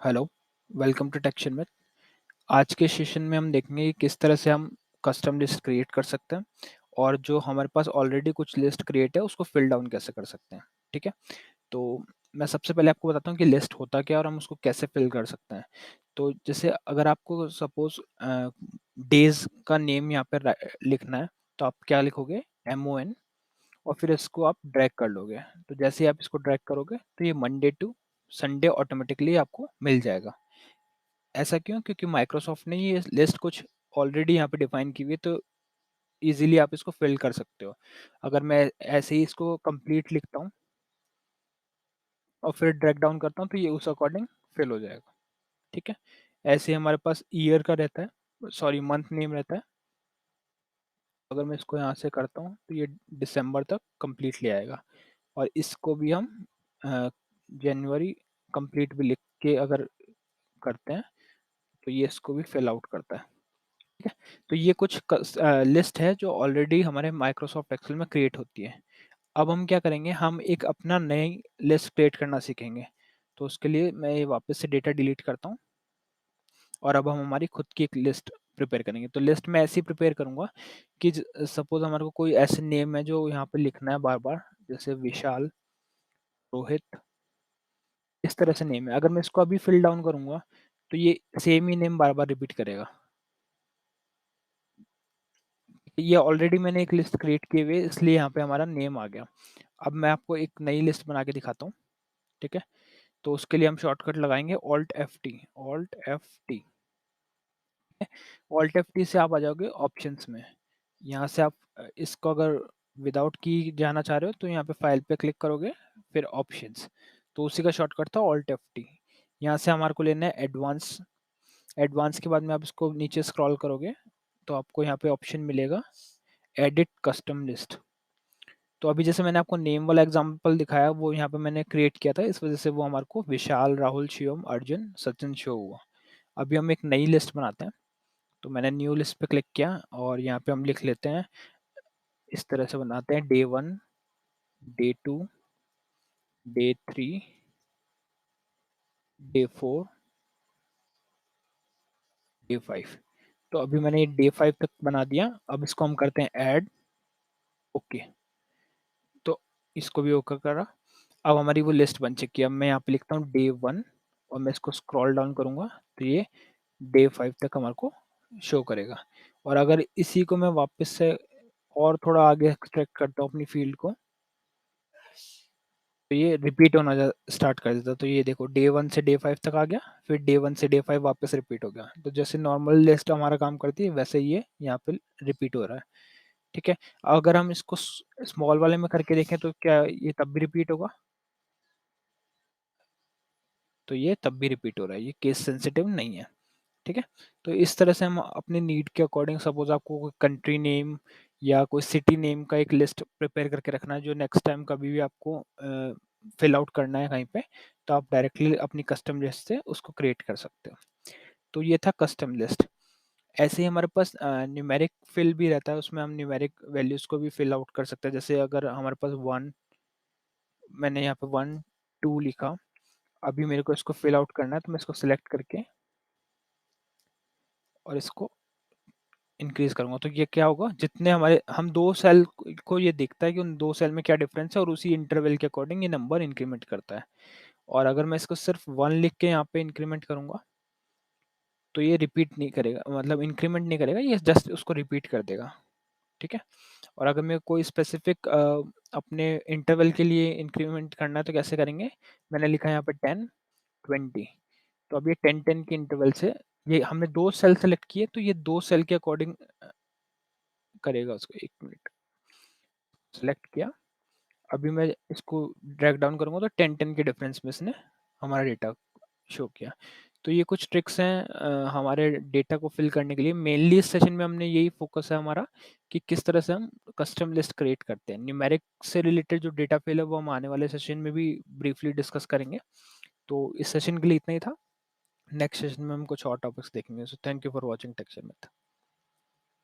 Hello, welcome to टेक्शन में। आज के सेशन में हम देखेंगे कि किस तरह से हम कस्टम लिस्ट क्रिएट कर सकते हैं और जो हमारे पास ऑलरेडी कुछ लिस्ट क्रिएट है उसको फिल डाउन कैसे कर सकते हैं। ठीक है, तो मैं सबसे पहले आपको बताता हूँ कि लिस्ट होता क्या है और हम उसको कैसे फिल कर सकते हैं। तो जैसे अगर आपको सपोज डेज का नेम यहाँ पर लिखना है, तो आप क्या लिखोगे, MON, और फिर इसको आप ड्रैग कर लोगे। तो जैसे ही आप इसको ड्रैग करोगे तो ये मंडे टू संडे ऑटोमेटिकली आपको मिल जाएगा। ऐसा क्यों? क्योंकि माइक्रोसॉफ्ट ने ये लिस्ट कुछ ऑलरेडी यहाँ पे डिफाइन की हुई है, तो इजीली आप इसको फिल कर सकते हो। अगर मैं ऐसे ही इसको कंप्लीट लिखता हूँ और फिर ड्रैग डाउन करता हूँ तो ये उस अकॉर्डिंग फिल हो जाएगा। ठीक है, ऐसे ही हमारे पास ईयर का रहता है, सॉरी मंथ नेम रहता है। अगर मैं इसको यहाँ से करता हूँ तो ये दिसंबर तक कंप्लीटली आएगा, और इसको भी हम जनवरी कंप्लीट भी लिख के अगर करते हैं तो ये इसको भी फिल आउट करता है। ठीक है, तो ये कुछ लिस्ट है जो ऑलरेडी हमारे माइक्रोसॉफ्ट एक्सेल में क्रिएट होती है। अब हम क्या करेंगे, हम एक अपना नई लिस्ट क्रिएट करना सीखेंगे। तो उसके लिए मैं ये वापस से डेटा डिलीट करता हूँ और अब हम हमारी खुद की एक लिस्ट प्रिपेयर करेंगे। तो लिस्ट में ऐसी प्रिपेयर करूंगा कि सपोज हमारे को कोई ऐसे नेम है जो यहाँ पे लिखना है बार बार, जैसे विशाल, रोहित, इस तरह से नेम है। अगर मैं इसको अभी फिल डाउन करूंगा तो ये सेम ही नेम बार बार रिपीट करेगा। ये ऑलरेडी मैंने एक लिस्ट क्रिएट किए हुए, इसलिए यहाँ पे हमारा नेम आ गया। अब मैं आपको एक नई लिस्ट बना के दिखाता हूँ। ठीक है, तो उसके लिए हम शॉर्टकट लगाएंगे alt F T. Alt F T, alt F T से आप आ जाओगे ऑप्शंस में। यहाँ से आप इसको अगर विदाउट की जाना चाह रहे हो तो यहाँ पे फाइल पे क्लिक करोगे, फिर ऑप्शंस, तो उसी का शॉर्टकट था ऑल्ट एफ टी। यहाँ से हमारे को लेना है एडवांस। एडवांस के बाद में आप इसको नीचे स्क्रॉल करोगे तो आपको यहाँ पे ऑप्शन मिलेगा एडिट कस्टम लिस्ट। तो अभी जैसे मैंने आपको नेम वाला एग्जांपल दिखाया, वो यहाँ पे मैंने क्रिएट किया था, इस वजह से वो हमारे को विशाल, राहुल, शिवम, अर्जुन, सचिन शो हुआ। अभी हम एक नई लिस्ट बनाते हैं। तो मैंने न्यू लिस्ट पे क्लिक किया और यहाँ पे हम लिख लेते हैं, इस तरह से बनाते हैं, day 1, day 2, day 3, day 4, day 5। तो अभी मैंने डे 5 तक बना दिया। अब इसको हम करते हैं ऐड। ओके, तो इसको भी ओके करा। अब हमारी वो लिस्ट बन चुकी है। अब मैं यहाँ पे लिखता हूँ डे 1 और मैं इसको स्क्रॉल डाउन करूंगा तो ये डे 5 तक हमारे को शो करेगा। और अगर इसी को मैं वापस से और थोड़ा आगे एक्सट्रैक्ट करता हूँ अपनी फील्ड को, तो ये रिपीट होना स्टार्ट कर देता। तो ये देखो, डे 1 से डे 5 तक आ गया, फिर डे 1 से डे 5 वापस रिपीट हो गया। तो जैसे नॉर्मल लिस्ट हमारा काम करती है वैसे ये यहाँ पे रिपीट हो रहा है। ठीक है, अगर हम इसको स्मॉल वाले में करके देखें तो क्या ये तब भी रिपीट होगा? तो ये तब भी रिपीट हो रहा है, ये केस सेंसिटिव नहीं है। ठीक है, तो इस तरह से हम अपने नीड के अकॉर्डिंग, सपोज आपको कोई कंट्री नेम या कोई सिटी नेम का एक लिस्ट प्रिपेयर करके रखना है जो नेक्स्ट टाइम कभी भी आपको फिल आउट करना है कहीं पे, तो आप डायरेक्टली अपनी कस्टम लिस्ट से उसको क्रिएट कर सकते हो। तो ये था कस्टम लिस्ट। ऐसे ही हमारे पास न्यूमेरिक फिल भी रहता है, उसमें हम न्यूमेरिक वैल्यूज को भी फिल आउट कर सकते हैं। जैसे अगर हमारे पास 1, मैंने यहाँ पे 1 2 लिखा, अभी मेरे को इसको फिल आउट करना है तो मैं इसको सिलेक्ट करके और इसको इंक्रीज करूंगा। तो ये क्या होगा, जितने हमारे हम 2 सेल को ये देखता है कि उन 2 सेल में क्या डिफरेंस है और उसी इंटरवल के अकॉर्डिंग ये नंबर इंक्रीमेंट करता है। और अगर मैं इसको सिर्फ 1 लिख के यहाँ पे इंक्रीमेंट करूंगा तो ये रिपीट नहीं करेगा, मतलब इंक्रीमेंट नहीं करेगा, ये जस्ट उसको रिपीट कर देगा। ठीक है, और अगर मैं कोई स्पेसिफिक अपने इंटरवल के लिए इंक्रीमेंट करना है तो कैसे करेंगे, मैंने लिखा है यहाँ पे 10 20। तो अब ये 10 10 के इंटरवल से, ये हमने 2 सेल सेलेक्ट किए तो ये 2 सेल के अकॉर्डिंग करेगा उसको। 1 मिनट, सेलेक्ट किया, अभी मैं इसको ड्रैग डाउन करूंगा तो 10 10 के डिफरेंस में इसने हमारा डेटा शो किया। तो ये कुछ ट्रिक्स हैं हमारे डेटा को फिल करने के लिए। मेनली इस सेशन में हमने यही फोकस है हमारा कि किस तरह से हम कस्टम लिस्ट क्रिएट करते हैं। न्यूमेरिक से रिलेटेड जो डेटा फिल है वो हम आने वाले सेशन में भी ब्रीफली डिस्कस करेंगे। तो इस सेशन के लिए इतना ही था। नेक्स्ट सेशन में हम कुछ और टॉपिक्स देखेंगे। So thank you for watching texture meth.